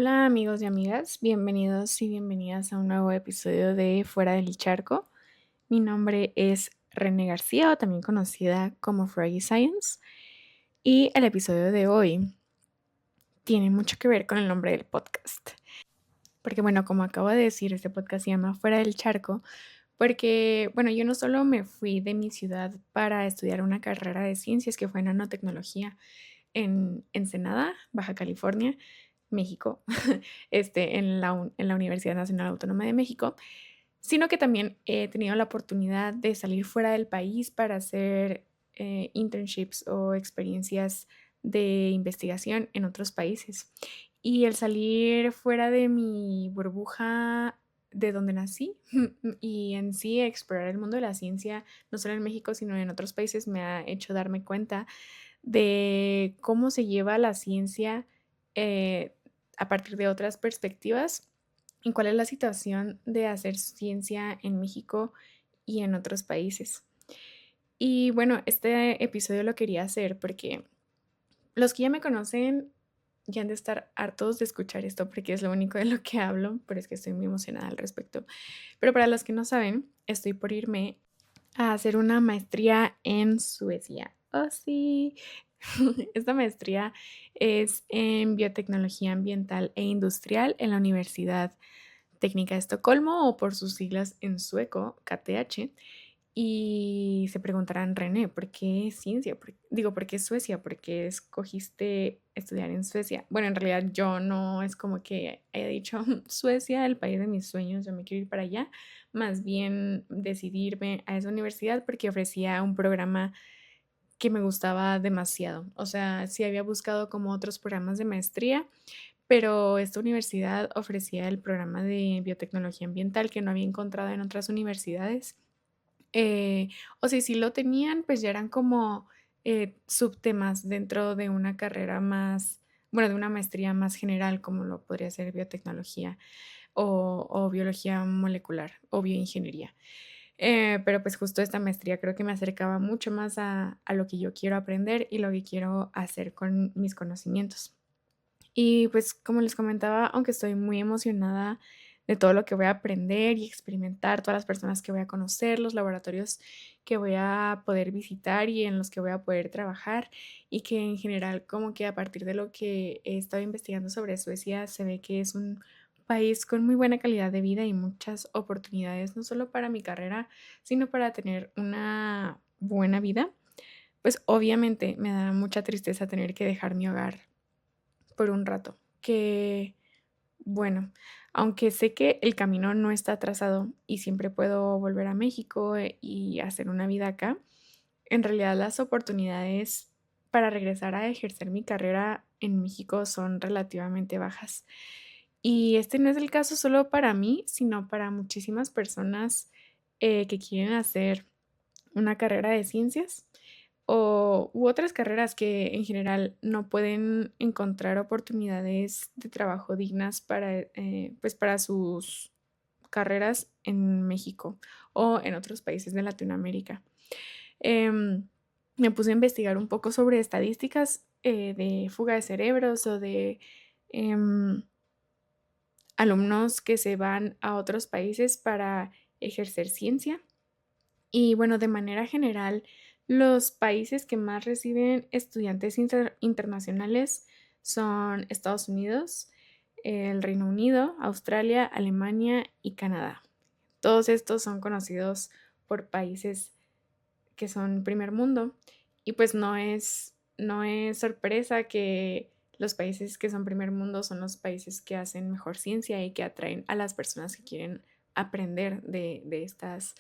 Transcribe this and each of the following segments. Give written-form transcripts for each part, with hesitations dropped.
Hola amigos y amigas, bienvenidos y bienvenidas a un nuevo episodio de Fuera del Charco. Mi nombre es René García, o también conocida como Froggy Science, y el episodio de hoy tiene mucho que ver con el nombre del podcast. Porque bueno, como acabo de decir, este podcast se llama Fuera del Charco, porque bueno, yo no solo me fui de mi ciudad para estudiar una carrera de ciencias que fue nanotecnología en Ensenada, Baja California, México, en la Universidad Nacional Autónoma de México, sino que también he tenido la oportunidad de salir fuera del país para hacer internships o experiencias de investigación en otros países. Y el salir fuera de mi burbuja de donde nací y en sí explorar el mundo de la ciencia, no solo en México, sino en otros países, me ha hecho darme cuenta de cómo se lleva la ciencia eh, a partir de otras perspectivas y cuál es la situación de hacer ciencia en México y en otros países. Y bueno, este episodio lo quería hacer porque los que ya me conocen ya han de estar hartos de escuchar esto porque es lo único de lo que hablo, pero es que estoy muy emocionada al respecto. Pero para los que no saben, estoy por irme a hacer una maestría en Suecia. Oh, sí. Esta maestría es en biotecnología ambiental e industrial en la Universidad Técnica de Estocolmo, o por sus siglas en sueco, KTH. Y se preguntarán, René, ¿por qué ciencia? ¿Por qué Suecia? ¿Por qué escogiste estudiar en Suecia? Bueno, en realidad yo no es como que haya dicho Suecia, el país de mis sueños, yo me quiero ir para allá. Más bien decidirme a esa universidad porque ofrecía un programa que me gustaba demasiado. O sea, sí había buscado como otros programas de maestría, pero esta universidad ofrecía el programa de biotecnología ambiental que no había encontrado en otras universidades. Eh, o si sí lo tenían, pues ya eran como subtemas dentro de una carrera más, bueno, de una maestría más general, como lo podría ser biotecnología o biología molecular o bioingeniería. Pero pues justo esta maestría creo que me acercaba mucho más a lo que yo quiero aprender y lo que quiero hacer con mis conocimientos. Y pues como les comentaba, aunque estoy muy emocionada de todo lo que voy a aprender y experimentar, todas las personas que voy a conocer, los laboratorios que voy a poder visitar y en los que voy a poder trabajar, y que en general como que a partir de lo que he estado investigando sobre Suecia se ve que es un país con muy buena calidad de vida y muchas oportunidades, no solo para mi carrera, sino para tener una buena vida. Pues obviamente me da mucha tristeza tener que dejar mi hogar por un rato, que bueno, aunque sé que el camino no está trazado y siempre puedo volver a México y hacer una vida acá, en realidad las oportunidades para regresar a ejercer mi carrera en México son relativamente bajas. Y este no es el caso solo para mí, sino para muchísimas personas que quieren hacer una carrera de ciencias u otras carreras que en general no pueden encontrar oportunidades de trabajo dignas pues para sus carreras en México o en otros países de Latinoamérica. Em, Me puse a investigar un poco sobre estadísticas de fuga de cerebros o de em, alumnos que se van a otros países para ejercer ciencia. Y bueno, de manera general, los países que más reciben estudiantes internacionales son Estados Unidos, el Reino Unido, Australia, Alemania y Canadá. Todos estos son conocidos por países que son primer mundo, y pues no es sorpresa que los países que son primer mundo son los países que hacen mejor ciencia y que atraen a las personas que quieren aprender de estas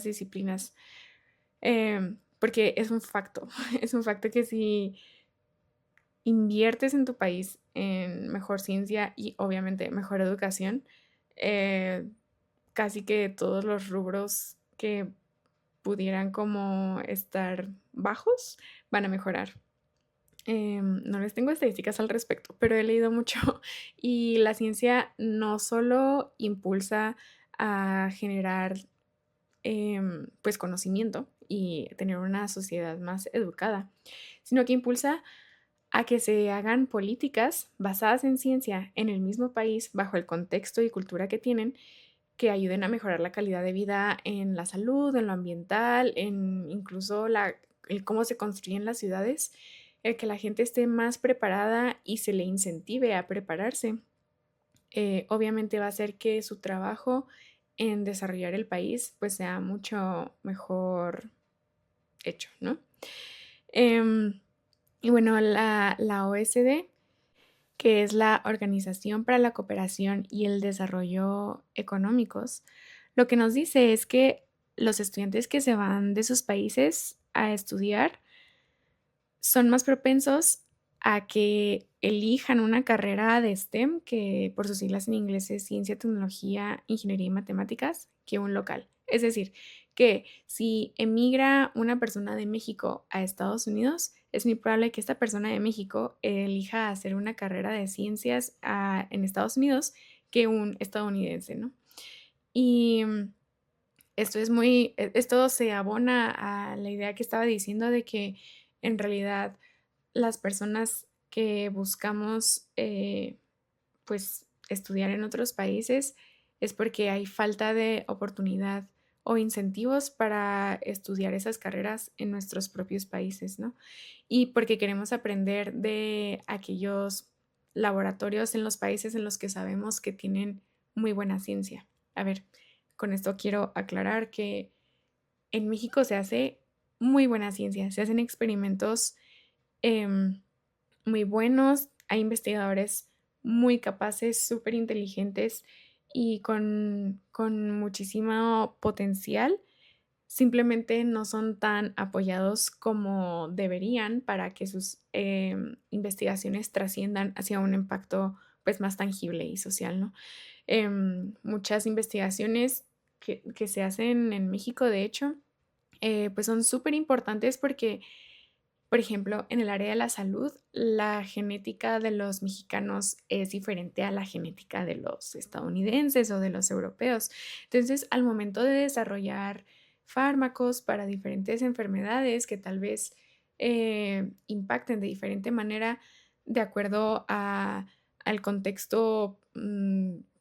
disciplinas. Porque es un facto, es un facto que si inviertes en tu país en mejor ciencia y obviamente mejor educación, eh, casi que todos los rubros que pudieran como estar bajos van a mejorar. No les tengo estadísticas al respecto, pero he leído mucho y la ciencia no solo impulsa a generar pues conocimiento y tener una sociedad más educada, sino que impulsa a que se hagan políticas basadas en ciencia en el mismo país, bajo el contexto y cultura que tienen, que ayuden a mejorar la calidad de vida en la salud, en lo ambiental, en incluso el cómo se construyen las ciudades, el que la gente esté más preparada y se le incentive a prepararse. Obviamente va a hacer que su trabajo en desarrollar el país pues sea mucho mejor hecho, ¿no? Em, y bueno, la OSD, que es la Organización para la Cooperación y el Desarrollo Económicos, lo que nos dice es que los estudiantes que se van de sus países a estudiar son más propensos a que elijan una carrera de STEM, que por sus siglas en inglés es Ciencia, Tecnología, Ingeniería y Matemáticas, que un local. Es decir, que si emigra una persona de México a Estados Unidos, es muy probable que esta persona de México elija hacer una carrera de ciencias en Estados Unidos que un estadounidense, ¿no? Y esto se abona a la idea que estaba diciendo de que en realidad las personas que buscamos pues estudiar en otros países es porque hay falta de oportunidad o incentivos para estudiar esas carreras en nuestros propios países, ¿no? Y porque queremos aprender de aquellos laboratorios en los países en los que sabemos que tienen muy buena ciencia. A ver, con esto quiero aclarar que en México se hace muy buena ciencia, se hacen experimentos em, muy buenos, hay investigadores muy capaces, súper inteligentes y con muchísimo potencial. Simplemente no son tan apoyados como deberían para que sus investigaciones trasciendan hacia un impacto pues más tangible y social, ¿no? Muchas investigaciones que se hacen en México, de hecho, pues son súper importantes porque, por ejemplo, en el área de la salud, la genética de los mexicanos es diferente a la genética de los estadounidenses o de los europeos. Entonces, al momento de desarrollar fármacos para diferentes enfermedades que tal vez impacten de diferente manera de acuerdo al contexto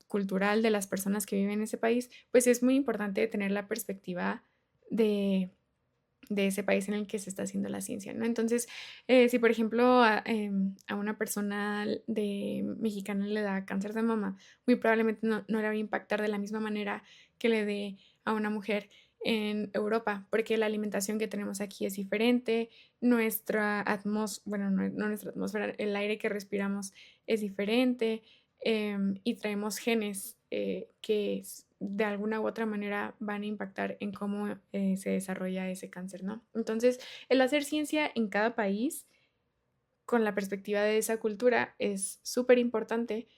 cultural de las personas que viven en ese país, pues es muy importante tener la perspectiva de ese país en el que se está haciendo la ciencia, ¿no? Entonces, si por ejemplo a una persona mexicana le da cáncer de mama, muy probablemente no le va a impactar de la misma manera que le dé a una mujer en Europa, porque la alimentación que tenemos aquí es diferente, nuestra atmósfera, bueno, no nuestra atmósfera, el aire que respiramos es diferente, y traemos genes que de alguna u otra manera van a impactar en cómo se desarrolla ese cáncer, ¿no? Entonces, el hacer ciencia en cada país con la perspectiva de esa cultura es súper importante,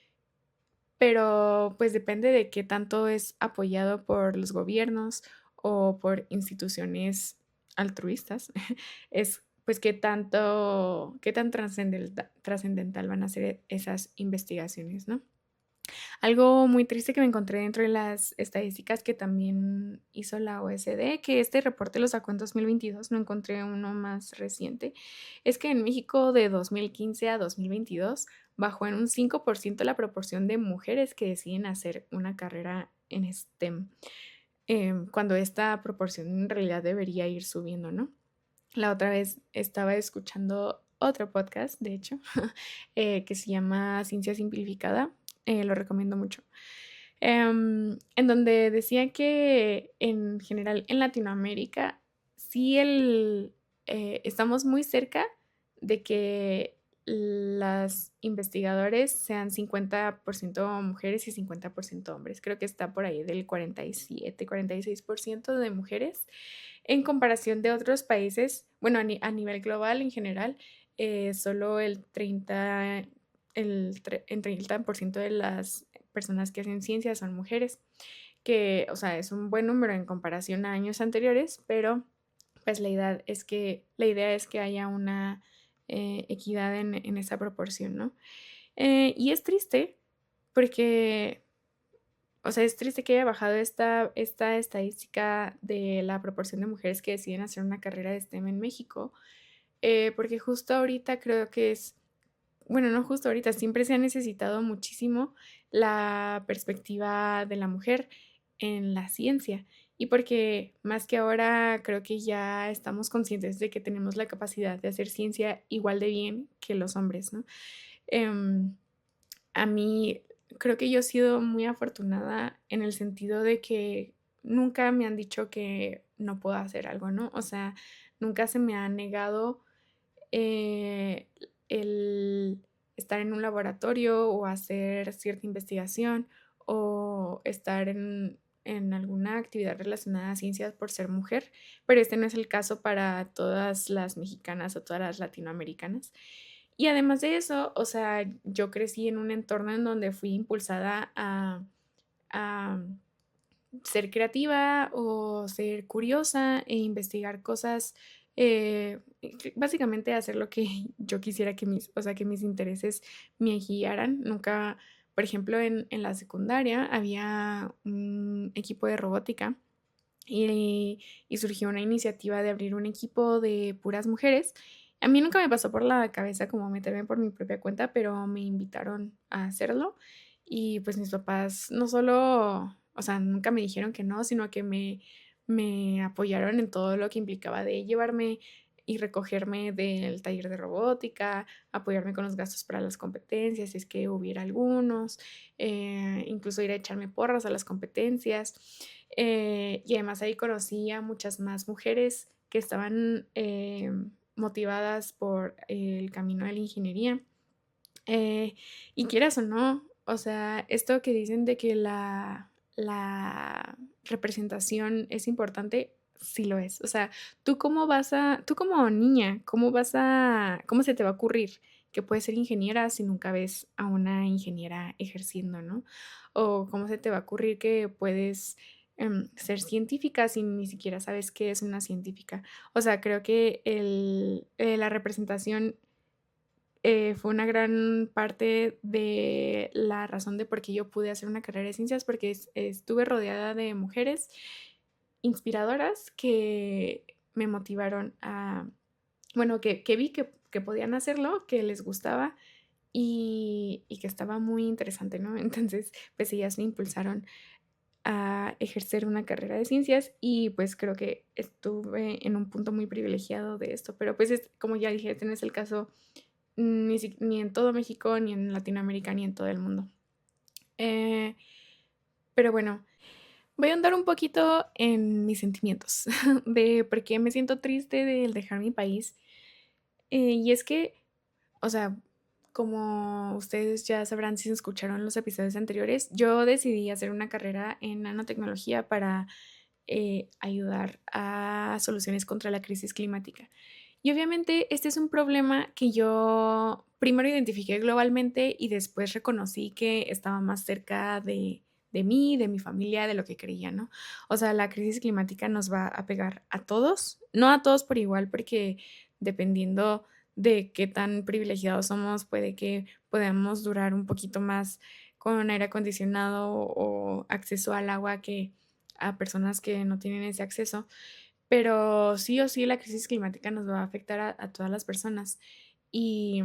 pero pues depende de qué tanto es apoyado por los gobiernos o por instituciones altruistas, es pues qué tan trascendental van a ser esas investigaciones, ¿no? Algo muy triste que me encontré dentro de las estadísticas que también hizo la OSD, que este reporte lo sacó en 2022, no encontré uno más reciente, es que en México de 2015 a 2022 bajó en un 5% la proporción de mujeres que deciden hacer una carrera en STEM, cuando esta proporción en realidad debería ir subiendo, ¿no? La otra vez estaba escuchando otro podcast, de hecho, que se llama Ciencia Simplificada, lo recomiendo mucho, en donde decía que en general en Latinoamérica sí estamos muy cerca de que las investigadores sean 50% mujeres y 50% hombres. Creo que está por ahí del 47-46% de mujeres en comparación de otros países. Bueno, a nivel global en general, solo el 30% de las personas que hacen ciencia son mujeres, que, o sea, es un buen número en comparación a años anteriores, pero pues la idea es que haya una equidad en esa proporción, ¿no? Y es triste porque, o sea, es triste que haya bajado esta estadística de la proporción de mujeres que deciden hacer una carrera de STEM en México, porque justo ahorita creo que es bueno, no justo ahorita, siempre se ha necesitado muchísimo la perspectiva de la mujer en la ciencia. Y porque más que ahora creo que ya estamos conscientes de que tenemos la capacidad de hacer ciencia igual de bien que los hombres, ¿no? Em, a mí creo que yo he sido muy afortunada en el sentido de que nunca me han dicho que no puedo hacer algo, ¿no? O sea, nunca se me ha negado eh, el estar en un laboratorio o hacer cierta investigación o estar en alguna actividad relacionada a ciencias por ser mujer, pero este no es el caso para todas las mexicanas o todas las latinoamericanas. Y además de eso, o sea, yo crecí en un entorno en donde fui impulsada a ser creativa o ser curiosa e investigar cosas, básicamente hacer lo que yo quisiera que o sea, que mis intereses me guiaran. Nunca, por ejemplo, en la secundaria había un equipo de robótica y, y surgió una iniciativa de abrir un equipo de puras mujeres. A mí nunca me pasó por la cabeza como meterme por mi propia cuenta, pero me invitaron a hacerlo y pues mis papás no solo, o sea, nunca me dijeron que no, sino que me apoyaron en todo lo que implicaba de llevarme y recogerme del taller de robótica, apoyarme con los gastos para las competencias, si es que hubiera algunos, incluso ir a echarme porras a las competencias. Y además ahí conocí a muchas más mujeres que estaban motivadas por el camino de la ingeniería. Eh, y quieras o no, o sea, esto que dicen de que la representación es importante, sí lo es. O sea, tú como niña, cómo se te va a ocurrir que puedes ser ingeniera si nunca ves a una ingeniera ejerciendo, ¿no? O cómo se te va a ocurrir que puedes ser científica si ni siquiera sabes qué es una científica. O sea, creo que la representación fue una gran parte de la razón de por qué yo pude hacer una carrera de ciencias, porque estuve rodeada de mujeres inspiradoras que me motivaron a, bueno, que vi que podían hacerlo, que les gustaba y que estaba muy interesante, ¿no? Entonces, pues ellas me impulsaron a ejercer una carrera de ciencias y pues creo que estuve en un punto muy privilegiado de esto, pero pues como ya dije, este no es el caso ni en todo México, ni en Latinoamérica, ni en todo el mundo. Eh, pero bueno, voy a andar un poquito en mis sentimientos de por qué me siento triste del dejar mi país. Y es que, o sea, como ustedes ya sabrán si escucharon los episodios anteriores, yo decidí hacer una carrera en nanotecnología para ayudar a soluciones contra la crisis climática. Y obviamente este es un problema que yo primero identifiqué globalmente y después reconocí que estaba más cerca de mí, de mi familia, de lo que creía, ¿no? O sea, la crisis climática nos va a pegar a todos, no a todos por igual, porque dependiendo de qué tan privilegiados somos, puede que podamos durar un poquito más con aire acondicionado o acceso al agua que a personas que no tienen ese acceso, pero sí o sí la crisis climática nos va a afectar a todas las personas. Y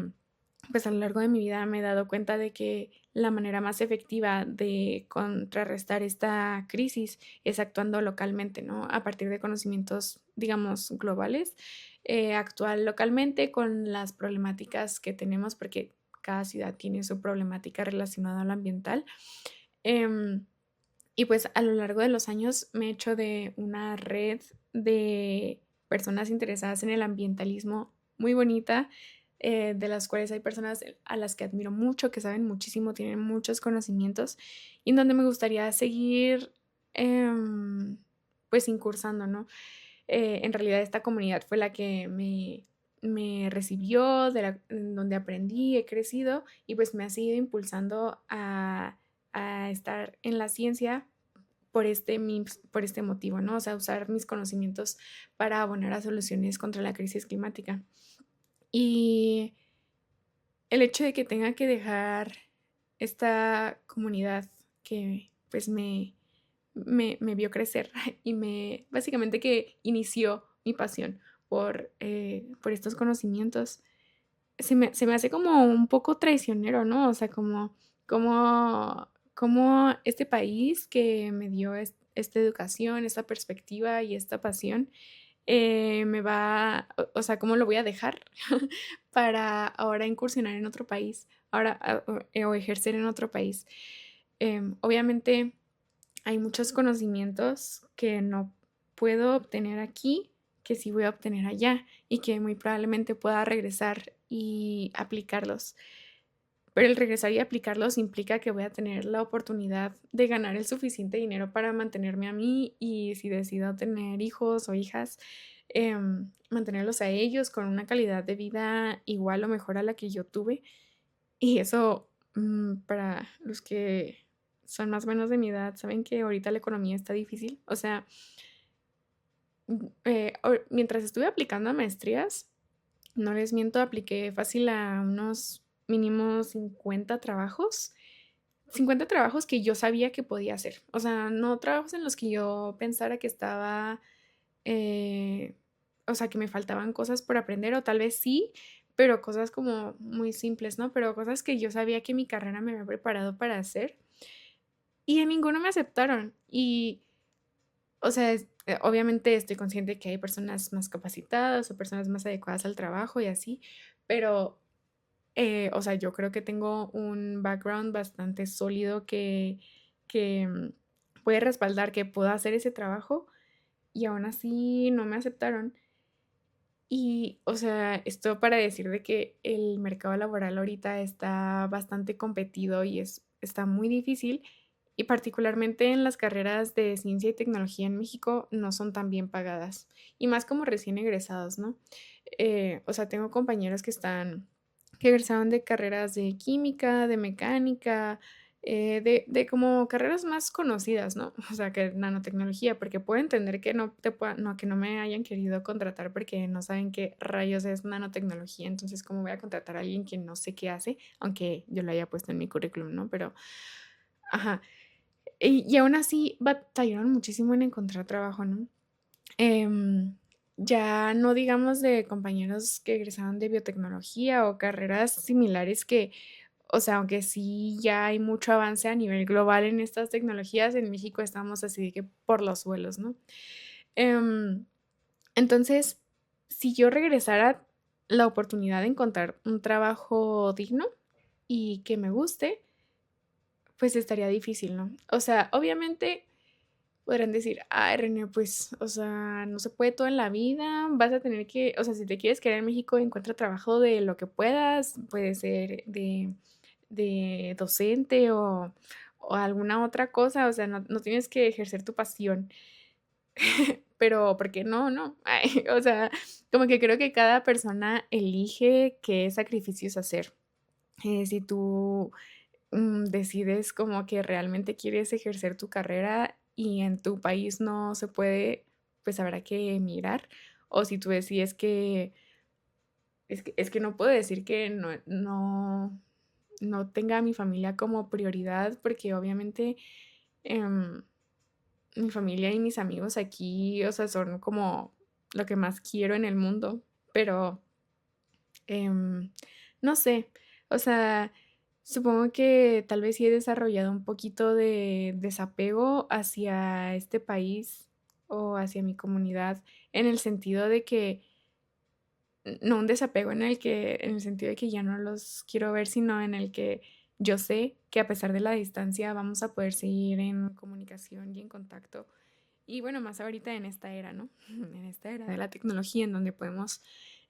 pues a lo largo de mi vida me he dado cuenta de que la manera más efectiva de contrarrestar esta crisis es actuando localmente, ¿no? A partir de conocimientos, digamos, globales, actuar localmente con las problemáticas que tenemos, porque cada ciudad tiene su problemática relacionada al ambiental. Em, y pues a lo largo de los años me he hecho de una red de personas interesadas en el ambientalismo muy bonita, de las cuales hay personas a las que admiro mucho, que saben muchísimo, tienen muchos conocimientos y en donde me gustaría seguir pues incursando, ¿no? En realidad esta comunidad fue la que me recibió, en donde aprendí, he crecido y pues me ha seguido impulsando a estar en la ciencia por este motivo, ¿no? O sea, usar mis conocimientos para abonar a soluciones contra la crisis climática. Y el hecho de que tenga que dejar esta comunidad que pues me vio crecer y básicamente que inició mi pasión por estos conocimientos, se me hace como un poco traicionero, ¿no? O sea, como este país que me dio esta educación, esta perspectiva y esta pasión, me va, o sea, ¿cómo lo voy a dejar para ahora incursionar en otro país, ahora o ejercer en otro país? Obviamente hay muchos conocimientos que no puedo obtener aquí, que sí voy a obtener allá y que muy probablemente pueda regresar y aplicarlos. Pero el regresar y aplicarlos implica que voy a tener la oportunidad de ganar el suficiente dinero para mantenerme a mí y si decido tener hijos o hijas, mantenerlos a ellos con una calidad de vida igual o mejor a la que yo tuve. Y eso, para los que son más o menos de mi edad, saben que ahorita la economía está difícil. O sea, mientras estuve aplicando a maestrías, no les miento, apliqué fácil a unos mínimos 50 trabajos. 50 trabajos que yo sabía que podía hacer. O sea, no trabajos en los que yo pensara que estaba, eh, o sea, que me faltaban cosas por aprender, o tal vez sí, pero cosas como muy simples, ¿no? Pero cosas que yo sabía que mi carrera me había preparado para hacer. Y en ninguno me aceptaron. Y, o sea, obviamente estoy consciente de que hay personas más capacitadas o personas más adecuadas al trabajo y así, pero, o sea, yo creo que tengo un background bastante sólido que puede respaldar que puedo hacer ese trabajo y aún así no me aceptaron. Y, o sea, esto para decir de que el mercado laboral ahorita está bastante competido y está muy difícil, y particularmente en las carreras de ciencia y tecnología en México no son tan bien pagadas, y más como recién egresados, ¿no? O sea, tengo compañeros que egresaron de carreras de química, de mecánica, de como carreras más conocidas, ¿no? O sea, que nanotecnología, porque puedo entender que no, que no me hayan querido contratar porque no saben qué rayos es nanotecnología, entonces, ¿cómo voy a contratar a alguien que no sé qué hace? Aunque yo lo haya puesto en mi currículum, ¿no? Pero, ajá. Y aún así batallaron muchísimo en encontrar trabajo, ¿no? Em, ya no digamos de compañeros que egresaron de biotecnología o carreras similares que, o sea, aunque sí ya hay mucho avance a nivel global en estas tecnologías, en México estamos así de que por los suelos, ¿no? Em, entonces, si yo regresara la oportunidad de encontrar un trabajo digno y que me guste, pues estaría difícil, ¿no? O sea, obviamente podrán decir, ay, René, pues, o sea, no se puede todo en la vida, vas a tener que, o sea, si te quieres quedar en México, encuentra trabajo de lo que puedas, puede ser de docente o alguna otra cosa, o sea, no tienes que ejercer tu pasión, pero ¿por qué no? No, ay, o sea, como que creo que cada persona elige qué sacrificios hacer. Si tú decides como que realmente quieres ejercer tu carrera y en tu país no se puede, pues habrá que emigrar. O si tú decides que es que no puedo decir que no tenga a mi familia como prioridad, porque obviamente em, mi familia y mis amigos aquí, o sea, son como lo que más quiero en el mundo, pero Em, no sé, o sea, supongo que tal vez sí he desarrollado un poquito de desapego hacia este país o hacia mi comunidad, en el sentido de que, no un desapego en el sentido de que ya no los quiero ver, sino en el que yo sé que a pesar de la distancia vamos a poder seguir en comunicación y en contacto. Y bueno, más ahorita en esta era, ¿no? En esta era de la tecnología en donde podemos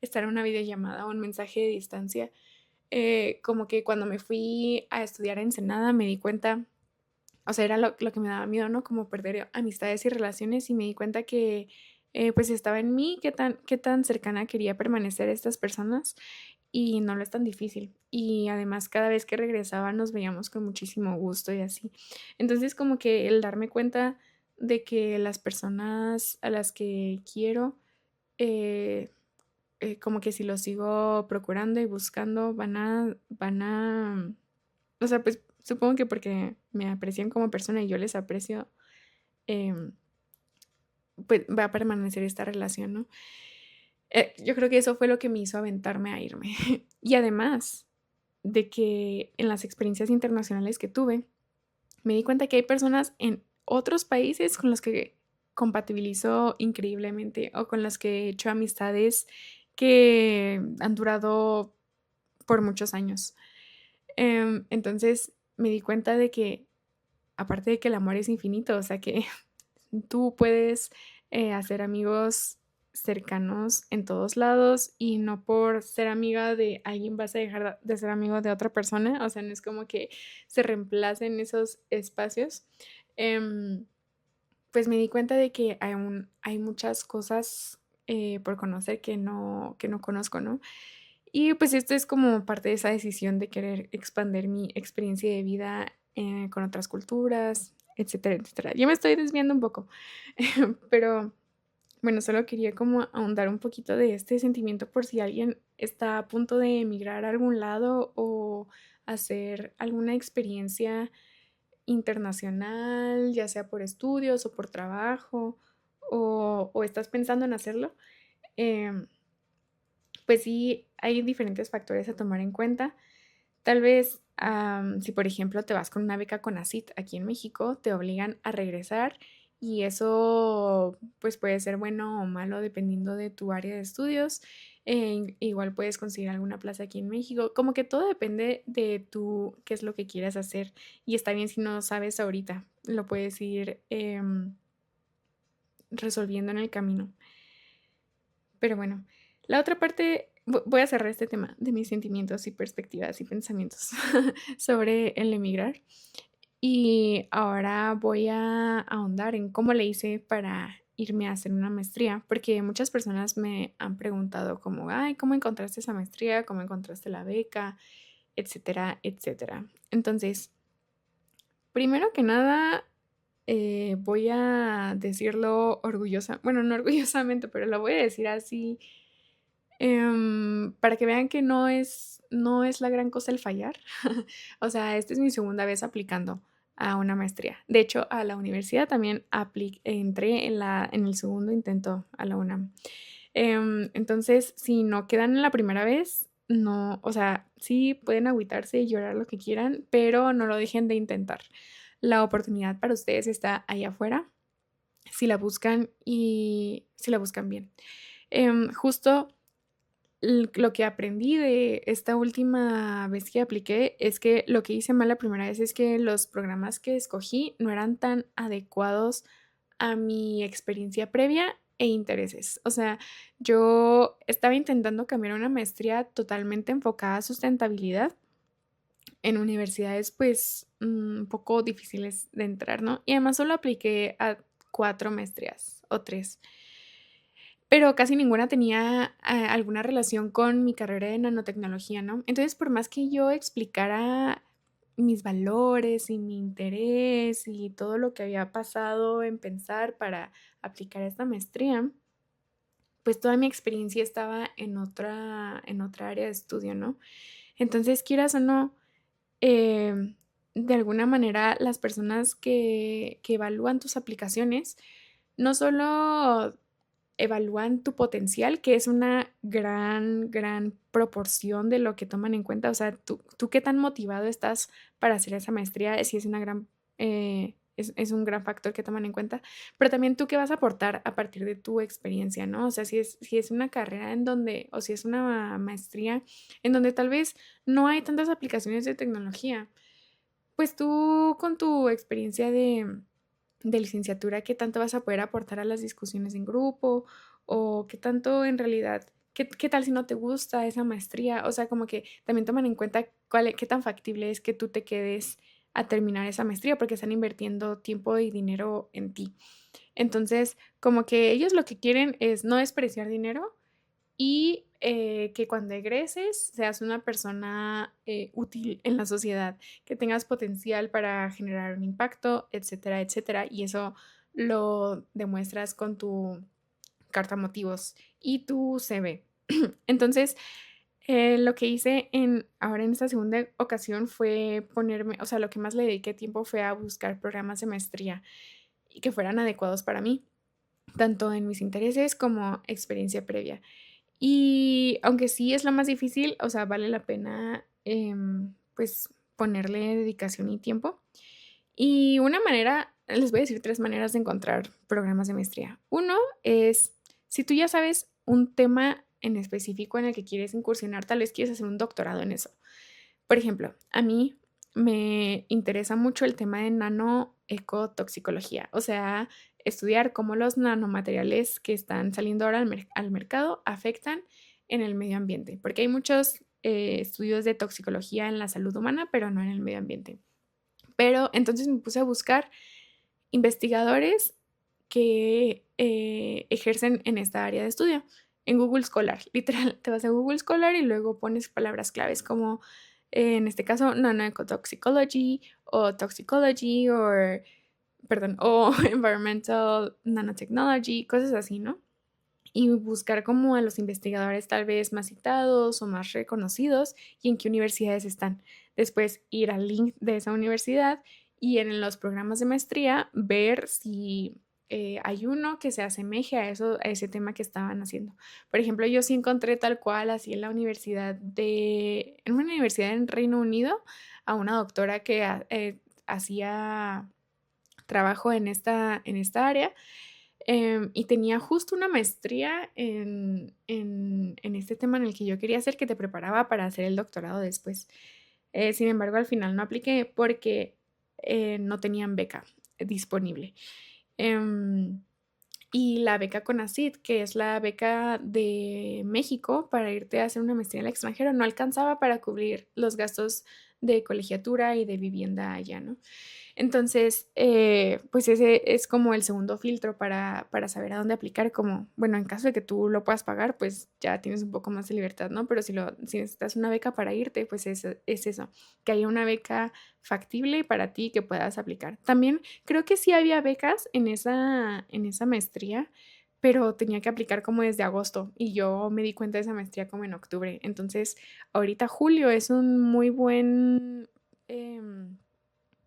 estar en una videollamada o un mensaje de distancia. Como que cuando me fui a estudiar a Ensenada me di cuenta, o sea, era lo que me daba miedo, ¿no? Como perder amistades y relaciones y me di cuenta que pues estaba en mí, qué tan cercana quería permanecer estas personas y no lo es tan difícil. Y además cada vez que regresaba nos veíamos con muchísimo gusto y así. Entonces como que el darme cuenta de que las personas a las que quiero, eh, como que si lo sigo procurando y buscando, o sea, pues supongo que porque me aprecian como persona y yo les aprecio, em, pues va a permanecer esta relación, ¿no? Yo creo que eso fue lo que me hizo aventarme a irme. Y además de que en las experiencias internacionales que tuve, me di cuenta que hay personas en otros países con los que compatibilizo increíblemente o con las que he hecho amistades que han durado por muchos años. Entonces me di cuenta de que, aparte de que el amor es infinito, o sea que tú puedes hacer amigos cercanos en todos lados y no por ser amiga de alguien vas a dejar de ser amigo de otra persona, o sea, no es como que se reemplacen esos espacios. Em, pues me di cuenta de que hay muchas cosas por conocer que no conozco, ¿no? Y pues esto es como parte de esa decisión de querer expandir mi experiencia de vida con otras culturas, etcétera, etcétera. Yo me estoy desviando un poco, pero bueno, solo quería como ahondar un poquito de este sentimiento por si alguien está a punto de emigrar a algún lado o hacer alguna experiencia internacional, ya sea por estudios o por trabajo, o estás pensando en hacerlo. Em, pues sí, hay diferentes factores a tomar en cuenta. Tal vez, si por ejemplo te vas con una beca CONACYT aquí en México, te obligan a regresar y eso pues puede ser bueno o malo dependiendo de tu área de estudios. Igual puedes conseguir alguna plaza aquí en México. Como que todo depende de tú, qué es lo que quieras hacer. Y está bien si no sabes ahorita, lo puedes ir resolviendo en el camino. Pero bueno, la otra parte, voy a cerrar este tema de mis sentimientos y perspectivas y pensamientos sobre el emigrar. Y ahora voy a ahondar en cómo le hice para irme a hacer una maestría, porque muchas personas me han preguntado como, ay, ¿cómo encontraste esa maestría? ¿Cómo encontraste la beca? Etcétera, etcétera. Entonces, primero que nada, voy a decirlo orgullosa, bueno, no orgullosamente, pero lo voy a decir así para que vean que no es la gran cosa el fallar. O sea, esta es mi segunda vez aplicando a una maestría. De hecho, a la universidad también entré en el segundo intento a la UNAM. Entonces, si no quedan en la primera vez, no, o sea, sí pueden agüitarse y llorar lo que quieran, pero no lo dejen de intentar. La oportunidad para ustedes está ahí afuera, si la buscan y si la buscan bien. Justo lo que aprendí de esta última vez que apliqué es que lo que hice mal la primera vez es que los programas que escogí no eran tan adecuados a mi experiencia previa e intereses. O sea, yo estaba intentando cambiar una maestría totalmente enfocada a sustentabilidad en universidades pues un poco difíciles de entrar, ¿no? Y además solo apliqué a 4 maestrías o 3, pero casi ninguna tenía alguna relación con mi carrera de nanotecnología, ¿no? Entonces, por más que yo explicara mis valores y mi interés y todo lo que había pasado en pensar para aplicar esta maestría, pues toda mi experiencia estaba en otra área de estudio, ¿no? Entonces, quieras o no, em, de alguna manera las personas que evalúan tus aplicaciones no solo evalúan tu potencial, que es una gran proporción de lo que toman en cuenta. O sea, tú qué tan motivado estás para hacer esa maestría, si es una es un gran factor que toman en cuenta, pero también tú qué vas a aportar a partir de tu experiencia, ¿no? O sea, si es una carrera en donde, o si es una maestría en donde tal vez no hay tantas aplicaciones de tecnología, pues tú con tu experiencia de licenciatura, ¿qué tanto vas a poder aportar a las discusiones en grupo? ¿O qué tanto en realidad, qué tal si no te gusta esa maestría? O sea, como que también toman en cuenta qué tan factible es que tú te quedes a terminar esa maestría porque están invirtiendo tiempo y dinero en ti. Entonces, como que ellos lo que quieren es no despreciar dinero y que cuando egreses seas una persona útil en la sociedad, que tengas potencial para generar un impacto, etcétera, etcétera. Y eso lo demuestras con tu carta motivos y tu CV. Entonces, lo que hice ahora en esta segunda ocasión fue ponerme, o sea, lo que más le dediqué tiempo fue a buscar programas de maestría y que fueran adecuados para mí, tanto en mis intereses como experiencia previa. Y aunque sí es lo más difícil, o sea, vale la pena, pues, ponerle dedicación y tiempo. Y una manera, les voy a decir 3 maneras de encontrar programas de maestría. Uno es, si tú ya sabes un tema en específico en el que quieres incursionar, tal vez quieres hacer un doctorado en eso. Por ejemplo, a mí me interesa mucho el tema de nanoecotoxicología, o sea, estudiar cómo los nanomateriales que están saliendo ahora al mercado afectan en el medio ambiente, porque hay muchos estudios de toxicología en la salud humana, pero no en el medio ambiente. Pero entonces me puse a buscar investigadores que ejercen en esta área de estudio. En Google Scholar, literal, te vas a Google Scholar y luego pones palabras claves como, en este caso, nanoecotoxicology o toxicology o, perdón, o environmental nanotechnology, cosas así, ¿no? Y buscar como a los investigadores tal vez más citados o más reconocidos y en qué universidades están. Después ir al link de esa universidad y en los programas de maestría ver si hay uno que se asemeje a eso, a ese tema que estaban haciendo. Por ejemplo, yo sí encontré tal cual así en la en una universidad en Reino Unido, a una doctora que hacía trabajo en esta área, y tenía justo una maestría en este tema en el que yo quería hacer, que te preparaba para hacer el doctorado después. Sin embargo, al final no apliqué porque no tenían beca disponible. Em, y la beca CONACYT, que es la beca de México para irte a hacer una maestría en el extranjero, no alcanzaba para cubrir los gastos de colegiatura y de vivienda allá, ¿no? Entonces, pues ese es como el segundo filtro para saber a dónde aplicar, como, bueno, en caso de que tú lo puedas pagar, pues ya tienes un poco más de libertad, ¿no? Pero si necesitas una beca para irte, pues es eso, que haya una beca factible para ti que puedas aplicar. También creo que sí había becas en esa maestría, pero tenía que aplicar como desde agosto y yo me di cuenta de esa maestría como en octubre. Entonces, ahorita julio es un muy buen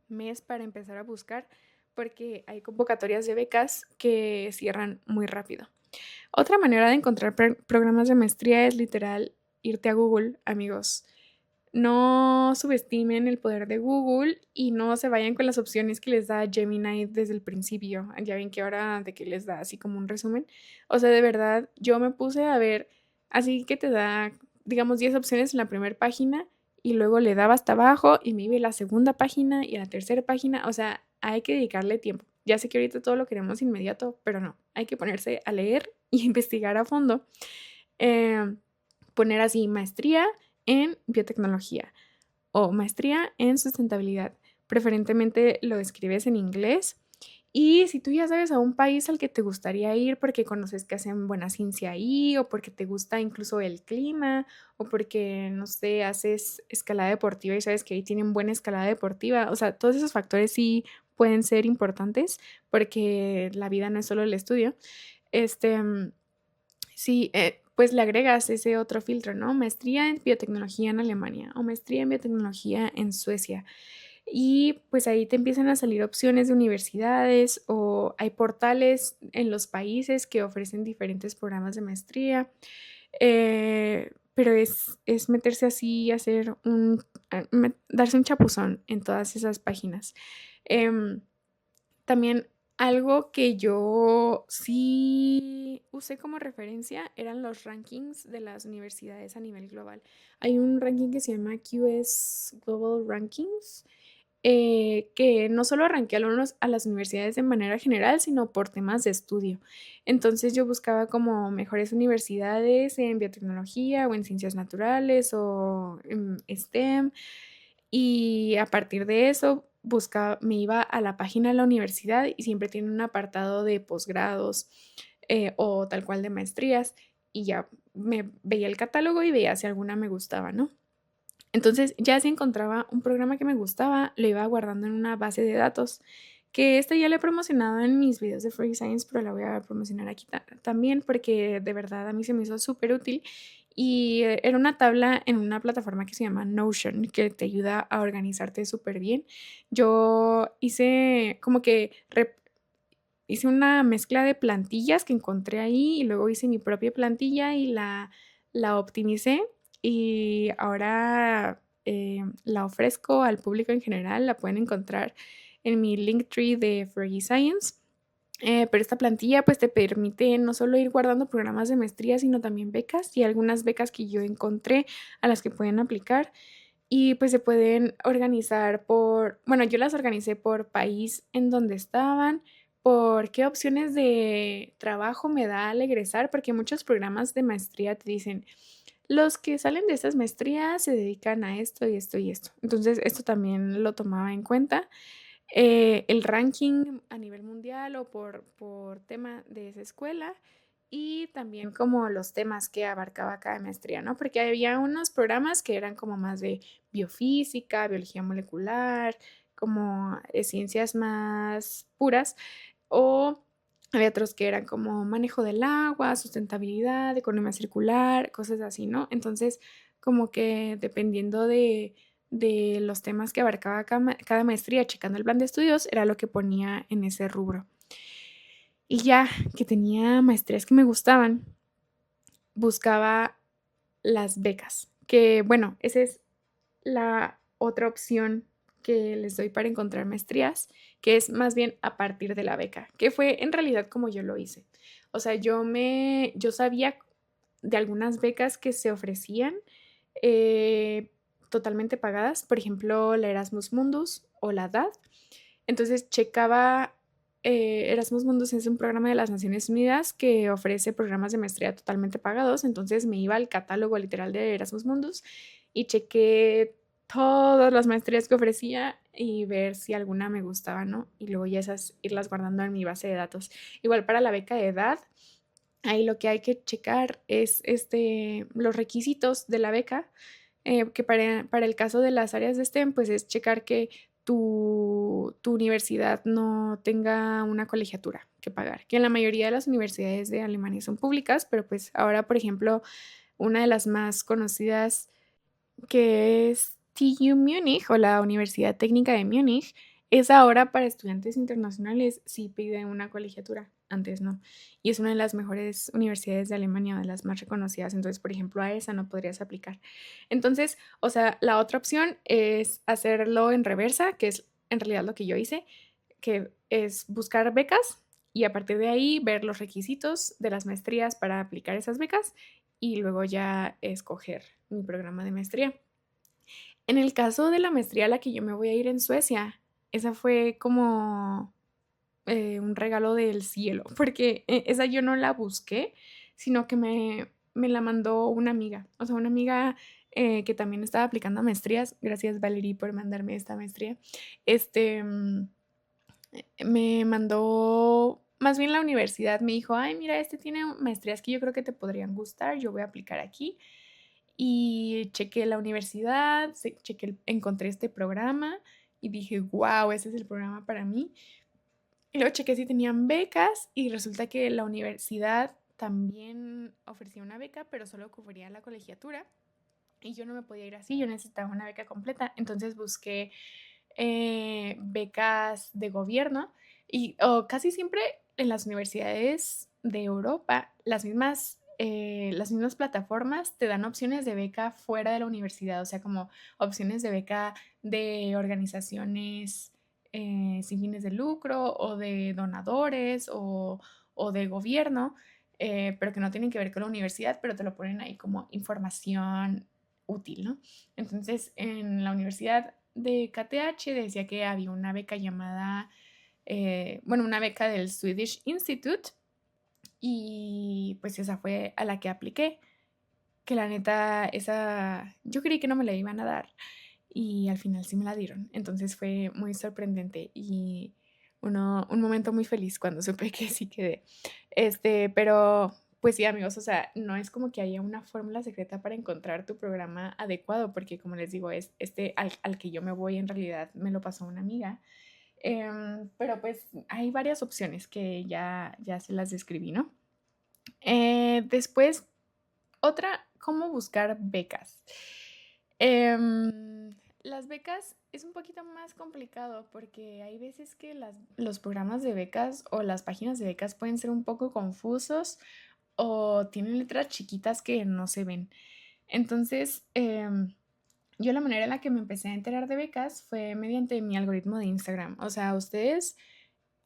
mes para empezar a buscar porque hay convocatorias de becas que cierran muy rápido. Otra manera de encontrar programas de maestría es literal irte a Google, amigos. No subestimen el poder de Google y no se vayan con las opciones que les da Gemini desde el principio. Ya ven que ahora de que les da así como un resumen. O sea, de verdad, yo me puse a ver, así que te da, digamos, 10 opciones en la primera página y luego le daba hasta abajo y me iba a la segunda página y a la tercera página. O sea, hay que dedicarle tiempo. Ya sé que ahorita todo lo queremos inmediato, pero no, hay que ponerse a leer y investigar a fondo. Eh, Poner así maestría en biotecnología o maestría en sustentabilidad. Preferentemente lo escribes en inglés. Y si tú ya sabes a un país al que te gustaría ir porque conoces que hacen buena ciencia ahí, o porque te gusta incluso el clima, o porque, no sé, haces escalada deportiva y sabes que ahí tienen buena escalada deportiva, o sea, todos esos factores sí pueden ser importantes porque la vida no es solo el estudio. Este, Sí, pues le agregas ese otro filtro, ¿no? Maestría en biotecnología en Alemania o maestría en biotecnología en Suecia. Y pues ahí te empiezan a salir opciones de universidades o hay portales en los países que ofrecen diferentes programas de maestría. Pero es meterse así y hacer darse un chapuzón en todas esas páginas. Em, También algo que yo sí usé como referencia eran los rankings de las universidades a nivel global. Hay un ranking que se llama QS Global Rankings, que no solo rankea a las universidades de manera general, sino por temas de estudio. Entonces yo buscaba como mejores universidades en biotecnología o en ciencias naturales o en STEM y a partir de eso me iba a la página de la universidad y siempre tiene un apartado de posgrados o tal cual de maestrías y ya me veía el catálogo y veía si alguna me gustaba, ¿no? Entonces ya si encontraba un programa que me gustaba, lo iba guardando en una base de datos, que esta ya la he promocionado en mis videos de Free Science, pero la voy a promocionar aquí también porque de verdad a mí se me hizo súper útil y era una tabla en una plataforma que se llama Notion, que te ayuda a organizarte súper bien. Yo hice como que hice una mezcla de plantillas que encontré ahí y luego hice mi propia plantilla y la optimicé y ahora la ofrezco al público en general. La pueden encontrar en mi Linktree de Froggy Science. Pero esta plantilla pues te permite no solo ir guardando programas de maestría, sino también becas y algunas becas que yo encontré a las que pueden aplicar. Y pues se pueden organizar bueno, yo las organicé por país en donde estaban, por qué opciones de trabajo me da al egresar, porque muchos programas de maestría te dicen, los que salen de estas maestrías se dedican a esto y esto y esto. Entonces, esto también lo tomaba en cuenta. El ranking a nivel mundial o por tema de esa escuela y también como los temas que abarcaba cada maestría, ¿no? Porque había unos programas que eran como más de biofísica, biología molecular, como ciencias más puras, o había otros que eran como manejo del agua, sustentabilidad, economía circular, cosas así, ¿no? Entonces, como que dependiendo de los temas que abarcaba cada maestría, checando el plan de estudios, era lo que ponía en ese rubro. Y ya que tenía maestrías que me gustaban, buscaba las becas, que bueno, esa es la otra opción que les doy para encontrar maestrías, que es más bien a partir de la beca, que fue en realidad como yo lo hice. O sea, yo sabía de algunas becas que se ofrecían eh, totalmente pagadas, por ejemplo, la Erasmus Mundus o la DAD. Entonces checaba, Erasmus Mundus es un programa de las Naciones Unidas que ofrece programas de maestría totalmente pagados, entonces me iba al catálogo literal de Erasmus Mundus y chequé todas las maestrías que ofrecía y ver si alguna me gustaba, ¿no? Y luego ya esas irlas guardando en mi base de datos. Igual para la beca de edad, ahí lo que hay que checar es los requisitos de la beca, que para el caso de las áreas de STEM, pues es checar que tu universidad no tenga una colegiatura que pagar, que en la mayoría de las universidades de Alemania son públicas, pero pues ahora, por ejemplo, una de las más conocidas que es TU Múnich o la Universidad Técnica de Múnich, es ahora para estudiantes internacionales, sí pide una colegiatura, antes no. Y es una de las mejores universidades de Alemania, de las más reconocidas. Entonces, por ejemplo, a esa no podrías aplicar. Entonces, o sea, la otra opción es hacerlo en reversa, que es en realidad lo que yo hice, que es buscar becas y a partir de ahí ver los requisitos de las maestrías para aplicar esas becas y luego ya escoger mi programa de maestría. En el caso de la maestría a la que yo me voy a ir en Suecia, esa fue como un regalo del cielo, porque esa yo no la busqué, sino que me la mandó una amiga, o sea, una amiga que también estaba aplicando a maestrías. Gracias, Valerie, por mandarme esta maestría. Este, me mandó, más bien la universidad me dijo, ay, mira, este tiene maestrías que yo creo que te podrían gustar, yo voy a aplicar aquí. Y chequé la universidad, encontré este programa y dije, wow, ese es el programa para mí. Y luego chequé si tenían becas y resulta que la universidad también ofrecía una beca, pero solo cubría la colegiatura. Y yo no me podía ir así, yo necesitaba una beca completa. Entonces busqué becas de gobierno y casi siempre en las universidades de Europa, las mismas plataformas te dan opciones de beca fuera de la universidad, o sea, como opciones de beca de organizaciones sin fines de lucro o de donadores o de gobierno, pero que no tienen que ver con la universidad, pero te lo ponen ahí como información útil, ¿no? Entonces, en la universidad de KTH decía que había una beca llamada, bueno, una beca del Swedish Institute y pues esa fue a la que apliqué, que la neta, esa, yo creí que no me la iban a dar y al final sí me la dieron. Entonces fue muy sorprendente y un momento muy feliz cuando supe que sí quedé. Pero pues sí, amigos, o sea, no es como que haya una fórmula secreta para encontrar tu programa adecuado, porque como les digo, es al que yo me voy en realidad me lo pasó una amiga. Pero pues hay varias opciones que ya se las describí, ¿no? Después, otra, ¿cómo buscar becas? Las becas es un poquito más complicado porque hay veces que los programas de becas o las páginas de becas pueden ser un poco confusos o tienen letras chiquitas que no se ven. Entonces, yo la manera en la que me empecé a enterar de becas fue mediante mi algoritmo de Instagram. O sea, ustedes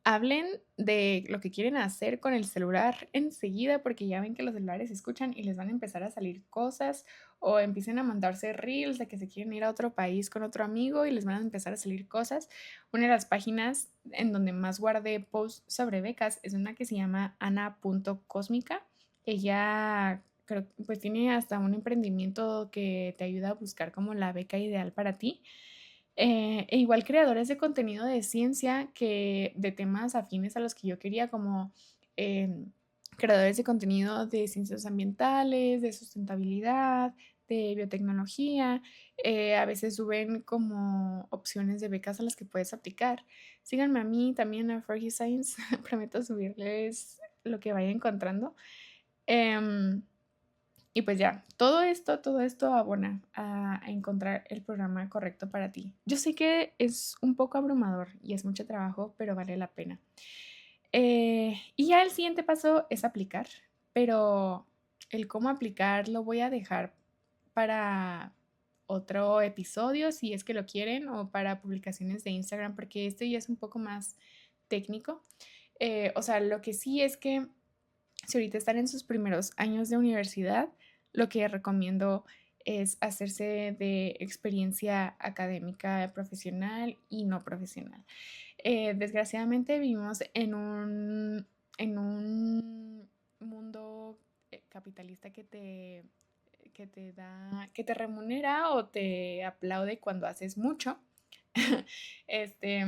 hablen de lo que quieren hacer con el celular enseguida, porque ya ven que los celulares se escuchan y les van a empezar a salir cosas, o empiecen a mandarse reels de que se quieren ir a otro país con otro amigo y les van a empezar a salir cosas. Una de las páginas en donde más guardé posts sobre becas es una que se llama ana.cósmica. Ella creo, pues tiene hasta un emprendimiento que te ayuda a buscar como la beca ideal para ti. E igual creadores de contenido de ciencia que de temas afines a los que yo quería, como creadores de contenido de ciencias ambientales, de sustentabilidad, de biotecnología. A veces suben como opciones de becas a las que puedes aplicar. Síganme a mí también a Fergie Science. Prometo subirles lo que vaya encontrando. Em, y pues ya, todo esto abona a encontrar el programa correcto para ti. Yo sé que es un poco abrumador y es mucho trabajo, pero vale la pena. Y ya el siguiente paso es aplicar, pero el cómo aplicar lo voy a dejar para otro episodio, si es que lo quieren, o para publicaciones de Instagram, porque este ya es un poco más técnico. O sea, lo que sí es que si ahorita están en sus primeros años de universidad, lo que recomiendo es hacerse de experiencia académica, profesional y no profesional. Desgraciadamente vivimos en un mundo capitalista que te remunera o te aplaude cuando haces mucho. este,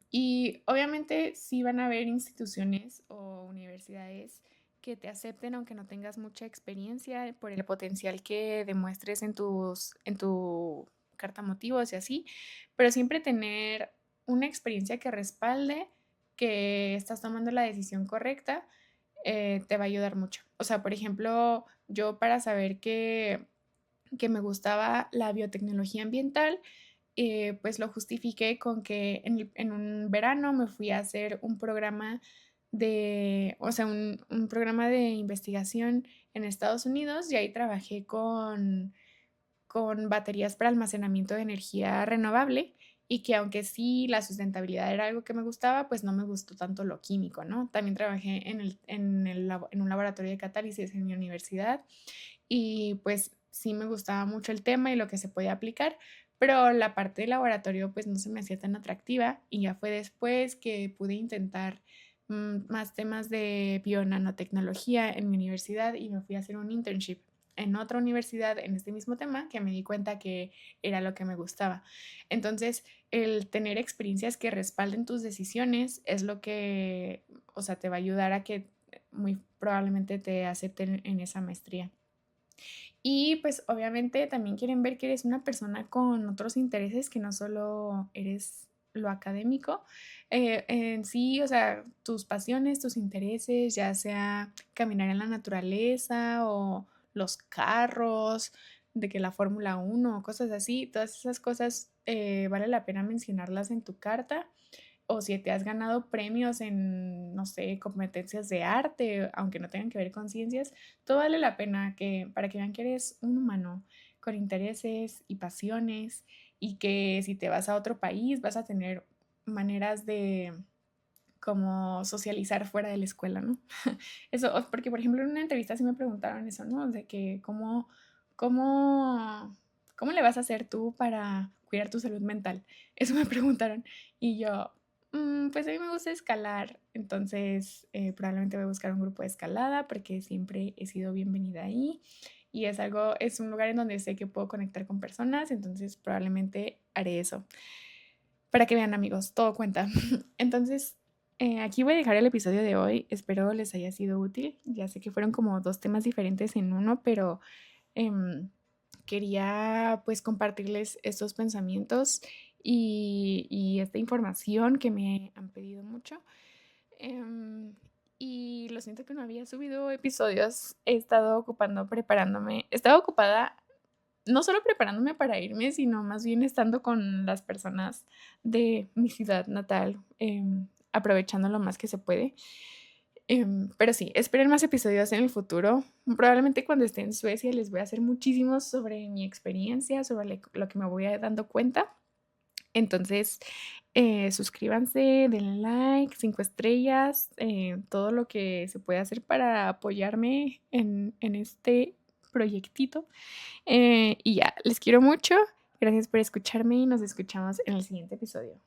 y obviamente sí van a haber instituciones o universidades que te acepten aunque no tengas mucha experiencia por el potencial que demuestres en tu carta motivos y así, pero siempre tener una experiencia que respalde que estás tomando la decisión correcta te va a ayudar mucho. O sea, por ejemplo, yo para saber que me gustaba la biotecnología ambiental, pues lo justifiqué con que en un verano me fui a hacer un programa o sea, un programa de investigación en Estados Unidos y ahí trabajé con baterías para almacenamiento de energía renovable y que aunque sí la sustentabilidad era algo que me gustaba, pues no me gustó tanto lo químico, ¿no? También trabajé en un laboratorio de catálisis en mi universidad y pues sí me gustaba mucho el tema y lo que se podía aplicar, pero la parte del laboratorio pues no se me hacía tan atractiva y ya fue después que pude intentar más temas de bionanotecnología en mi universidad y me fui a hacer un internship en otra universidad en este mismo tema que me di cuenta que era lo que me gustaba. Entonces, el tener experiencias que respalden tus decisiones es lo que, o sea, te va a ayudar a que muy probablemente te acepten en esa maestría. Y pues obviamente también quieren ver que eres una persona con otros intereses, que no solo eres lo académico. En sí, o sea, tus pasiones, tus intereses, ya sea caminar en la naturaleza o los carros, de que la Fórmula 1 o cosas así, todas esas cosas vale la pena mencionarlas en tu carta, o si te has ganado premios en, no sé, competencias de arte, aunque no tengan que ver con ciencias, todo vale la pena para que vean que eres un humano con intereses y pasiones y que si te vas a otro país vas a tener maneras de como socializar fuera de la escuela, ¿no? Eso, porque por ejemplo en una entrevista sí me preguntaron eso, ¿no? De que cómo, cómo le vas a hacer tú para cuidar tu salud mental. Eso me preguntaron y yo, pues a mí me gusta escalar, entonces probablemente voy a buscar un grupo de escalada porque siempre he sido bienvenida ahí y es un lugar en donde sé que puedo conectar con personas, entonces probablemente haré eso. Para que vean amigos, todo cuenta. Entonces, aquí voy a dejar el episodio de hoy. Espero les haya sido útil. Ya sé que fueron como dos temas diferentes en uno, pero em, quería pues compartirles estos pensamientos y esta información que me han pedido mucho. Em, y lo siento que no había subido episodios. He estado ocupando, preparándome. Estaba ocupada no solo preparándome para irme, sino más bien estando con las personas de mi ciudad natal, aprovechando lo más que se puede. Pero sí, esperen más episodios en el futuro. Probablemente cuando esté en Suecia les voy a hacer muchísimos sobre mi experiencia, sobre lo que me voy dando cuenta. Entonces, suscríbanse, denle like, 5 estrellas, todo lo que se puede hacer para apoyarme en este proyectito. Y ya, les quiero mucho. Gracias por escucharme y nos escuchamos en el siguiente episodio.